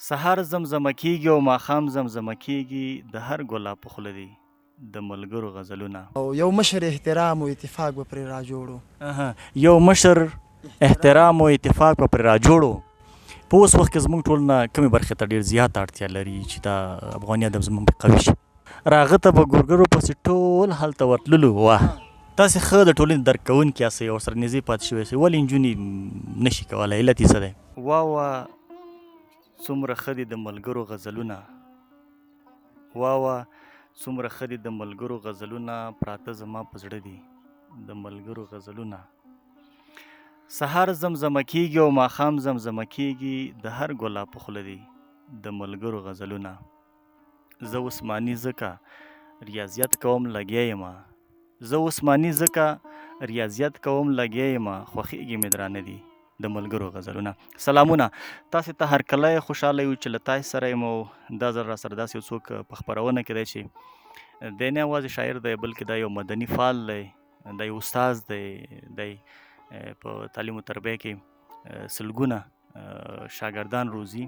سهار زمزمه کیږي او ماښام زمزمه کیږي د هر ګلاب په خوله دي د ملګرو غزلونه. او یو مشر احترام او اتفاق به پرې را جوړو. یو مشر احترام او اتفاق به پرې را جوړو. په اوس وخت کې زموږ ټولنه کومې برخې ته ډېر زیاته اړتیا لري چې دا افغاني ادب زموږ قوي شي؟ راغه ته به ګورګرو پسې ټول هلته ورتللو. واه تاسې ښه د ټولنې درک کوونکي یاستئ او ورسره نږدې پاتې شوی یاستئ، ولې نجونې نشي کولی؟ علت یې څه دی؟ واه څومره ښه دي د ملګرو غزلونه، واه څومره ښه دي د ملګرو غزلونه، پراته زما په زړه دي د ملګرو غزلونه. سهار زمزمه کیږي او ماښام زمزمه کیږي د هر ګلاب په خوله دي د ملګرو غزلونه. زه عثماني ځکه ریاضیت کوم لګیا یم، زه عثماني ځکه ریاضیت کوم لګیا یم، خوښیږي مې درانه دي د ملګرو غزلونه. سلامونه تاسې ته هرکلی خوشحاله یو چې له تاسې سره یم او دا ځل را سره داسې یو څوک په خپرونه کې دی چې دی نه یوازې شاعر دی بلکې دا یو مدني فعال دی، دا یو استاذ دی په تعلیم و تربیه کې سلګونه شاګردان روزي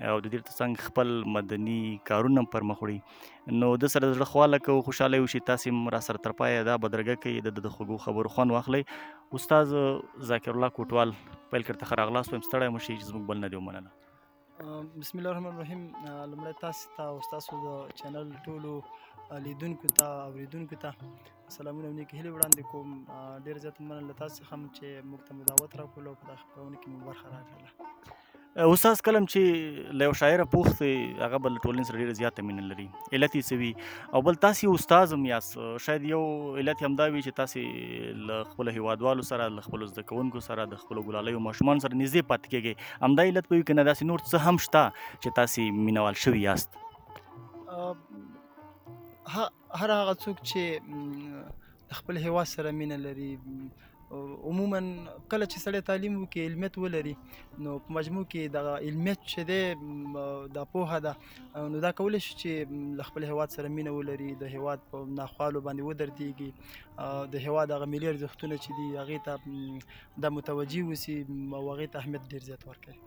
او د دې ترڅنګ خپل مدني کارونه پر مخ وړي. نو د سره زړه خواله کوو خوشحاله یو چې تاسې هم را سره تر پایه دا بدرګه کوي د خوږو خبرو خوند واخلئ. استاد ذاکر الله کوټوال پیل کړ ته ښه راغلاست، وایم ستړی مه شئ چې زموږ بل نه دې ومنله. بسم الله الرحمن الرحیم. لومړی تاسو ته او ستاسو د چینل ټولو لیدونکو ته اوریدونکو ته سلامونه او نیکې هیلې وړاندې کوم. ډېر زیاته مننه له تاسو څخه چې موږ ته مو دعوت راکړلو او په دغه خپرونه کې مو برخه راکړله. استاد کلم چې له یو شاعره پوښت هغه به له ټولنې سره ډېره زیاته مینه لري، علت یې څه وي؟ او بل تاسې یو استاد هم یاست، شاید یو علت یې همدا وي چې تاسې له خپلو هیوادوالو سره، له خپلو زده کوونکو سره، د خپلو ګلالیو ماشومانو سره نږدې پاتې کېږئ. همدا علت به وي که نه داسې نور څه هم شته چې تاسې مینوال شوي یاست؟ هر هغه څوک چې د خپل هیواد سره مینه لري، عموما کله چې سړی تعلیم وکړي، علمیت ولري، نو په مجموع کې دغه علمیت چې دی دا پوهه ده، نو دا کولی شي چې له خپل هیواد سره مینه ولري، د هیواد په ناخوالو باندې ودردېږي، د هیواد هغه ملي ارزښتونه چې دي هغې ته دا متوجه اوسي او هغې ته اهمیت ډېر زیات ورکوي.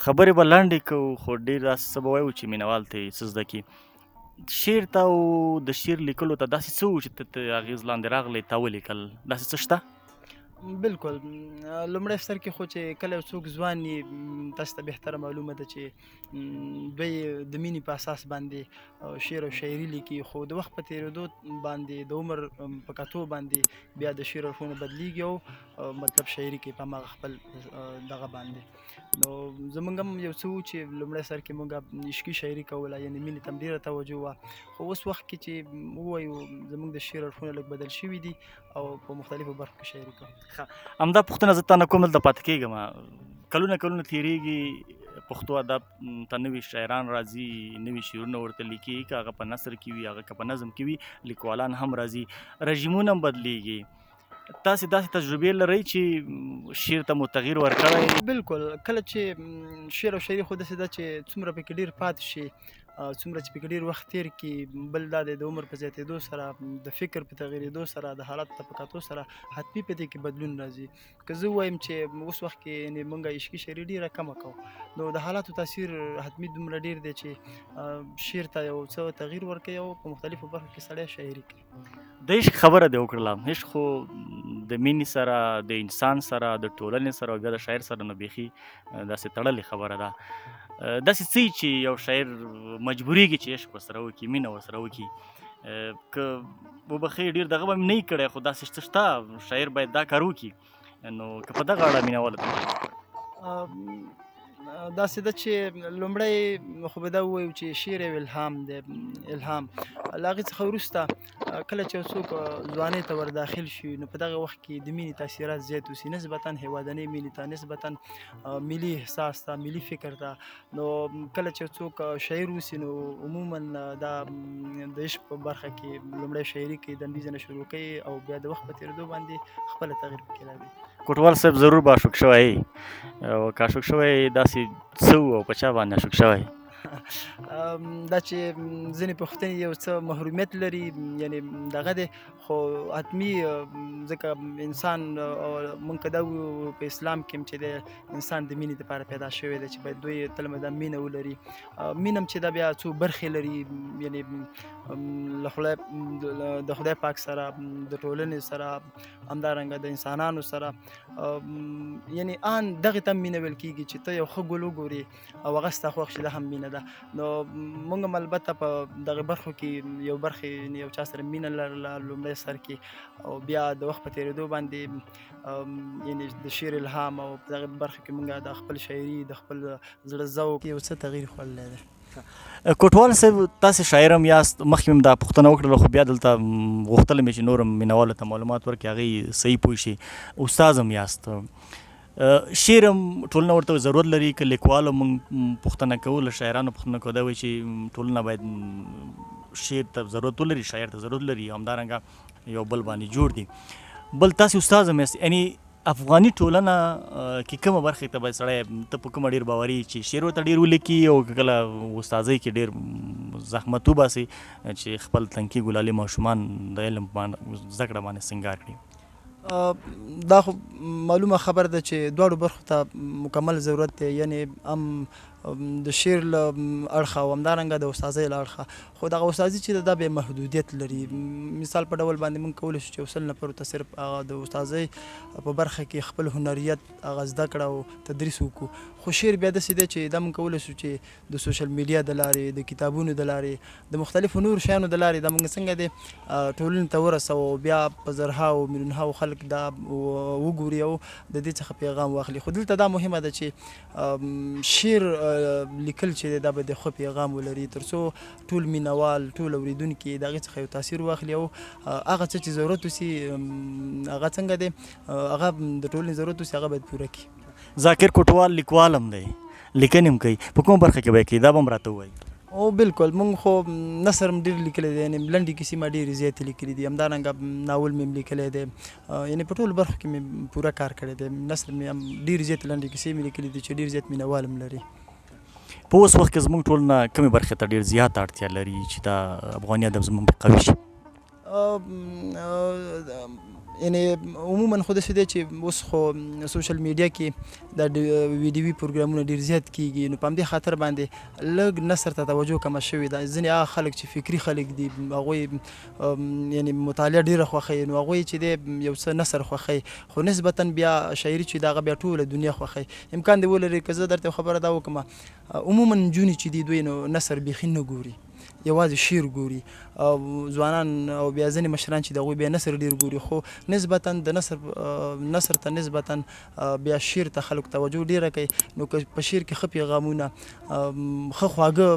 خبرې به لنډې کوو خو ډېر داسې څه به وایو چې مینوال ته یې څه زده کړي. شعر ته او د شعر لیکلو ته داسې څه و چې ته اغېز لاندې راغلی تا ولیکل؟ داسې څه شته؟ بالکل. لومړی سر کې خو چې کله یو څوک ځوان وي، تاسو ته بهتره معلومه ده چې دوی د مینې په اساس باندې شعر او شاعري لیکي، خو د وخت په تېرېدو باندې د عمر په کتو باندې بیا د شعر اړخونه بدلیږي او مطلب شاعري کوي په هماغه خپل دغه باندې. نو زموږ هم یو څه و چې لومړی سر کې موږ عشقي شاعري کوله، یعنې مینې ته هم ډېره توجه وه، خو اوس وخت کې چې ووایو زموږ د شعر اړخونه لږ بدل شوي دي او په مختلفو برخو کې شاعري کوو. همدا پوښتنه زه تا نه کوم، دلته پاتې کېږم. کلونه تېرېږي، پښتو ادب ته نوي شاعران راځي، نوي شعرونه ورته لیکي، که هغه په نثر کې وي، هغه که په نظم کې وي، لیکوالان هم راځي، رژیمونه هم بدلېږي. تاسې داسې تجربې لرئ چې شعر ته مو تغییر ورکړی؟ بالکل. کله چې شعر او شاعري خو داسې ده چې څومره پکې ډېر پاتې شي، څومره چې پکې ډېر وخت تېر کړي، بل دا دی د عمر په زیاتېدو سره، د فکر په تغیرېدو سره، د حالاتو ته په کتو سره حتمي په دې کې بدلون راځي. که زه ووایم چې اوس وخت کې یعنې موږ عشقي شاعري ډېره کمه کوو، نو د حالاتو تاثیر حتمي دومره ډېر دی چې شعر ته یو څه تغییر ورکوي او په مختلفو برخو کې سړی شاعري کوي. د عشق خبره دې وکړله. عشق خو د مینې سره، د انسان سره، د ټولنې سره او بیا د شاعر سره نو بیخي داسې تړلې خبره ده. داسې څه چې یو شاعر مجبورېږي چې عشق ورسره وکړي، مینه ورسره وکړي، که وبښئ ډېر دغه به مې نه وي کړی، خو داسې څه شته شاعر باید دا کار وکړي. نو که په دغه اړه مینواله ته داسې ده چې لومړی خو به دا ووایو چې شعر یو الهام دی. الهام له هغې څخه وروسته کله چې یو څوک ځوانۍ ته ور داخل شي، نو په دغه وخت کې د مینې تاثیرات زیات اوسي، نسبتا هیوادنۍ مینې ته، نسبتا ملي احساس ته، ملي فکر ته. نو کله چې یو څوک شاعر اوسي، نو عموما دا د عشق په برخه کې لومړی شاعري کوي، دندیزه نه شروع کوي او بیا د وخت په تېرېدو باندې خپله تغییر پکې راځي. کوټوال صاحب ضرور به عاشق شوی او که عاشق شوی داسې څه و او په چا باندې عاشق شوی؟ دا چې ځینې پوښتنې یو څه محرومیت لري یعنې دغه دی خو حتمي ځکه انسان مونږ که دا ووایو په اسلام کې هم چې دی انسان د مینې دپاره پیدا شوی دی چې باید دوی تل دا مینه ولري مینه هم چې دا بیا څو برخې لري یعنې د خدای پاک سره د ټولنې سره همدارنګه د انسانانو سره یعنې ان دغې ته هم مینه ویل کېږي چې ته یو ښه ګل وګورې او هغه ستا خوښ شي دا هم مینه ده نو مونږ هم البته په دغې برخو کې یو برخې یو چا سره مینه لرله لومړی سر کې او بیا د وخت په تېرېدو باندې یعنې د شعر الهام او په دغې برخه کې مونږ د خپل شاعري د خپل زړه ذوق یو څه تغییر خوړلی دی کوټوال صاحب تاسې شاعر هم یاست مخکې هم دا پوښتنه وکړله خو بیا دلته غوښتل مې چې نور هم مینوالو ته معلومات ورکړي هغوی صحیح پوه شي استاد هم یاست شعر هم ټولنه ورته ضرورت لري که لیکوالو موږ پوښتنه کوو له شاعرانو پوښتنه کوو دا وایي چې ټولنه باید شعر ته ضرورت ولري شاعر ته ضرورت لري همدارنګه یو بل باندې جوړ دي بل تاسې استاد هم یاست یعنې افغاني ټولنه کې کومه برخې ته باید سړی ته په کومه ډېر باوري چې شعر ورته ډېر ولیکي او کله استاذۍ کې ډېر زحمت وباسي چې خپل تنکي ګلالي ماشومان د علم زده کړه باندې سینګار کړي دا خو معلومه خبر ده چې دواړو برخو ته مکمل ضرورت دی یعنې هم د شعر له اړخه او همدارنګه د استاذۍ له اړخه خو دغه استاذي چې دا بې محدودیت لري مثال په ډول باندې موږ کولی شو چې یو سل نفرو ته صرف هغه د استاذۍ په برخه کې خپل هنریت هغه زده کړه او تدریس وکړو خو شعر بیا داسې دی چې دا موږ کولی شو چې د سوشل میډیا د لارې د کتابونو د لارې د مختلفو نورو شیانو د لارې دا موږ څنګه دی ټولنې ته ورسوو بیا په زرهاو میلیونهاو خلک دا وګوري او د دې څخه پیغام واخلي خو دلته دا مهمه ده چې شعر لیکل چې دا به د ښه پیغام ولري تر څو ټول مینوال ټول اورېدونکي د هغې څخه یو تاثیر واخلي او هغه څه چې ضرورت وسي هغه څنګه دی هغه د ټولنې ضرورت وسي هغه باید پوره کړي ذاکر کوټوال لیکوال هم دی لیکنې هم کوي په کومه برخه کې به یې کوي دا به هم راته ووایي او بالکل مونږ خو نثر هم ډېر لیکلی دی یعنې لنډې کیسې ما ډېرې زیاتې لیکلي دي همدارنګه ناول مې هم لیکلی دی یعنې په ټولو برخو کې مې پوره کار کړی دی نثر مې هم ډېرې زیاتې لنډې کیسې مې لیکلي دي چې ډېر زیات مینوال هم لري په اوس وخت کې زموږ ټولنه کومې برخې ته ډېر زیاته اړتیا لري چې دا افغاني ادب زموږ قوي شي یعنې عموما خو داسې دی چې اوس خو سوشل میډیا کې دا ویډیوي پروګرامونه ډېر زیات کېږي نو په همدې خاطر باندې لږ نثر ته توجه کمه شوې ده ځینې هغه خلک چې فکري خلک دي هغوی یعنې مطالعه ډېره خوښوي نو هغوی چې دی یو څه نثر خوښوي خو نسبتا بیا شاعري چې د هغه بیا ټوله دنیا خوښوي امکان دی ولري که زه درته خبره دا وکړم عموما نجونې چې دي دوی نو نثر بیخي نه ګوري یوازې شعر ګوري او ځوانان او بیا ځینې مشران چې د هغوی بیا نثر ډېر ګوري خو نسبتا د نثر ته نسبتا بیا شعر ته خلکو توجه ډېره کوي نو که په شعر کې ښه پیغامونه ښه خواږه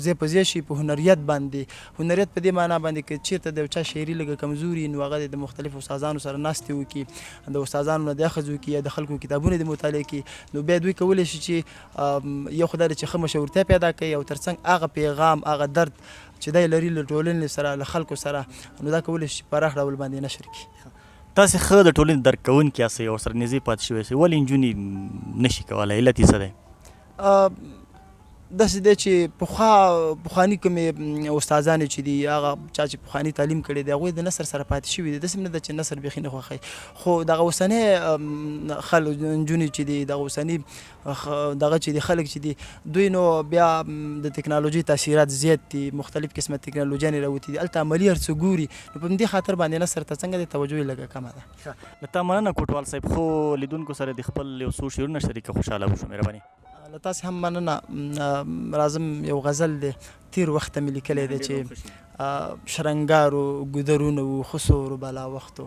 ځای په ځای شي په هنریت باندې هنریت په دې معنا باندې که چېرته د یو چا شاعري لږه کمزوري نو هغه د مختلفو استادانو سره ناستې وکړي د استادانو نه د اخذ وکړي یا د خلکو کتابونه د مطالعه کړي نو بیا دوی کولی شي چې یو خو دا چې ښه مشهورتیا پیدا کوي او تر څنګ هغه پیغام هغه درد چې دی لري له ټولنې سره له خلکو سره نو دا کولی شي پراخ ډول باندې نشر کړي تاسې ښه د ټولنې درک کوونکي یاستئ او ورسره نږدې پاتې شوی یاستئ ولې نجونې نشي کولی علت یې څه دی داسې دی چې پخواني کومې استادانې چې دي هغه چا چې پخواني تعلیم کړی دی هغوی د نثر سره پاتې شوي دي داسې نه ده چې نثر بیخي نه خوښوي خو دغه اوسنی نجونې چې دي دغه اوسني دغه چې دي خلک چې دي دوی نو بیا د ټکنالوژي تاثیرات زیات دي مختلف قسمه ټکنالوژیانې راوتي دي هلته عملي هر څه ګوري نو په همدې خاطر باندې نثر ته څنګه د توجه یې لږه کمه ده له تا مننه کوټوال صاحب خو لیدونکو سره د خپل یو څو شعرونه شریکه خوشحاله وشو مهرباني له تاسې هم مننه راځم یو غزل دی تیر وخت مې لیکلی دی چې شرنګارو ګودرونه و خسور بلا وختو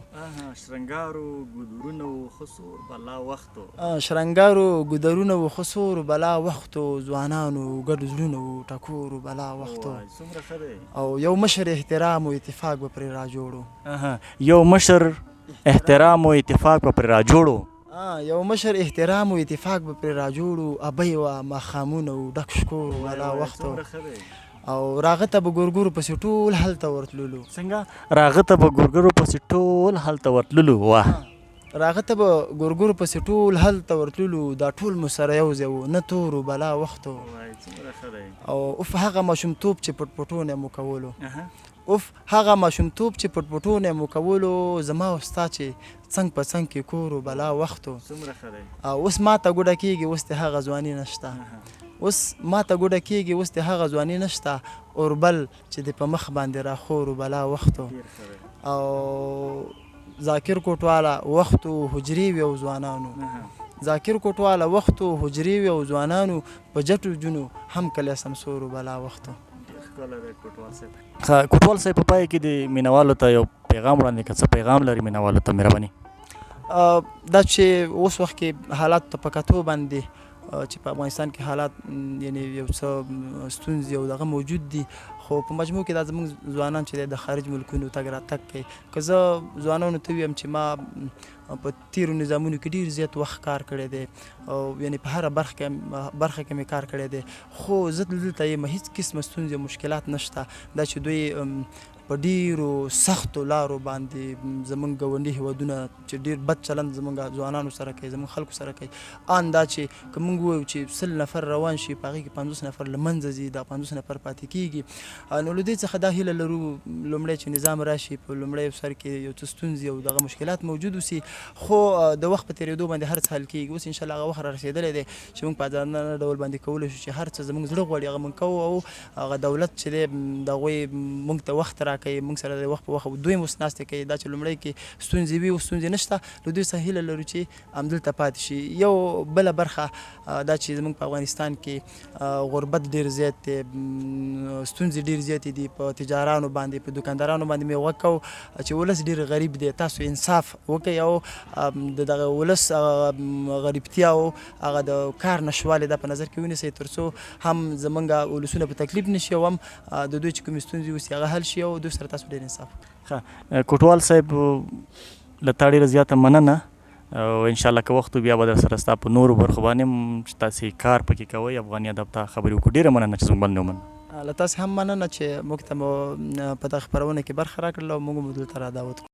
شرنګارو ګودرونه و خسور بلا وختو شرنګارو ګودرونه و خسور بلا وختو ځوانانو ګډ زړونه و ټکور بلا وختو او یو مشر احترام و اتفاق به پرې را جوړو یو مشر احترام و اتفاق به پرې را جوړو یو مشر احترام و اتفاق به پرې را جوړو ابۍ وه ماښامونه و ډک شکور بلا وختو او راغه ته به ګورګورو پسې ټول هلته ورتللو څنګه راغه ته به ګورګورو پسې ټول هلته ورتللو واه راغه ته به ګورګورو پسې ټول هلته ورتللو دا ټول مو سره یو ځای وو نه تور و بلا وخت و او اوف هغه ماشومتوب چې پټ پټونه مو کولو اوف هغه ماشومتوب چې پټ پټونه مو کولو زما او ستا چې څنګ په څنګ کې کور و بلا وخت و او اوس ما ته ګوډه کېږي اوس د هغه ځواني نشته اوس ما ته ګوډه کېږي اوس د هغه ځواني نشته اوربل چې د په مخ باندې راخور و بلا وخت و او ذاکر کوټواله وخت و حجرې وي او ځوانانو ذاکر کوټواله وخت و حجرې وي او ځوانانو په جټو جنو هم کله سمسور و بلا وخت و کوټوال صاحب په پای کې د مینوالو ته یو پیغام وړاندې کړه، څه پیغام لري مینوالو ته مهرباني؟ دا چې اوس وخت کې حالات ته په کتو باندې چې په افغانستان کې حالات یعنی یو څه ستونزې او دغه موجود دي خو په مجموع کې دا زموږ ځوانان چې د خارج ملکونو تګ راتګ کوي که زه ځوانانو ته ویم چې ما په تیرو نظامونو کې ډېر زیات وخت کار کړی دی او یعنی په هره برخه کې مې کار کړی دی خو زه دلته یم هېڅ قسمه ستونزې او مشکلات نشته دا چې دوی په ډیرو سختو لارو باندې زمونږ ګاونډي هیوادونه چې ډیر بد چلند زمونږ ځوانانو سره کوي زمونږ خلکو سره کوي ان دا چې که موږ ووایو چې 100 نفر روان شي په هغې کې 50 نفر له منځه ځي دا 50 نفر پاتې کېږي نو له دې څخه دا هیله لرو لومړی چې نظام راشي په لومړی سر کې یو څه ستونزې او دغه مشکلات موجود اوسي خو د وخت په تېرېدو باندې هر څه حل کېږي اوس انشاءالله هغه وخت را رسېدلی دی چې موږ په ازادانه ډول باندې کولی شو چې هر څه زموږ زړه غواړي هغه موږ کوو او هغه دولت چې دی د هغوی موږ ته وخت راکوي موږ سره د وخت په وخت دوی اوس ناستې کوي دا چې لومړی کې ستونزې وي او ستونزې نشته له دوی څخه هیله لرو چې همدلته پاتې شي یو بله برخه دا چې زموږ په افغانستان کې غربت ډېر زیات دی ستونزې ډېر زیاتې دي په تجارانو باندې په دوکاندارانو باندې مې غوږ کوو چې ولس ډېر غریب دی تاسو انصاف وکړئ او د دغه ولس غریبتیا او هغه د کار نشوالی دا په نظر کې ونیسئ تر څو هم زموږ ولسونه په تکلیف نه شي او هم د دوی چې کومې ستونزې اوسي هغه حل شي او دوی سره تاسو ډېر انصاف کوټوال صاحب له تا ډېره زیاته مننه او انشاءالله که وخت بیا به در سره ستا په نورو برخو باندې هم چې تاسې کار پکې کوئ افغاني ادب ته خبرې وکړو ډېره مننه چې زموږ باندې ومنه له تاسې هم مننه چې موږ ته مو په دغه خپرونه کې برخه راکړله او موږ مو دلته را دعوت کړو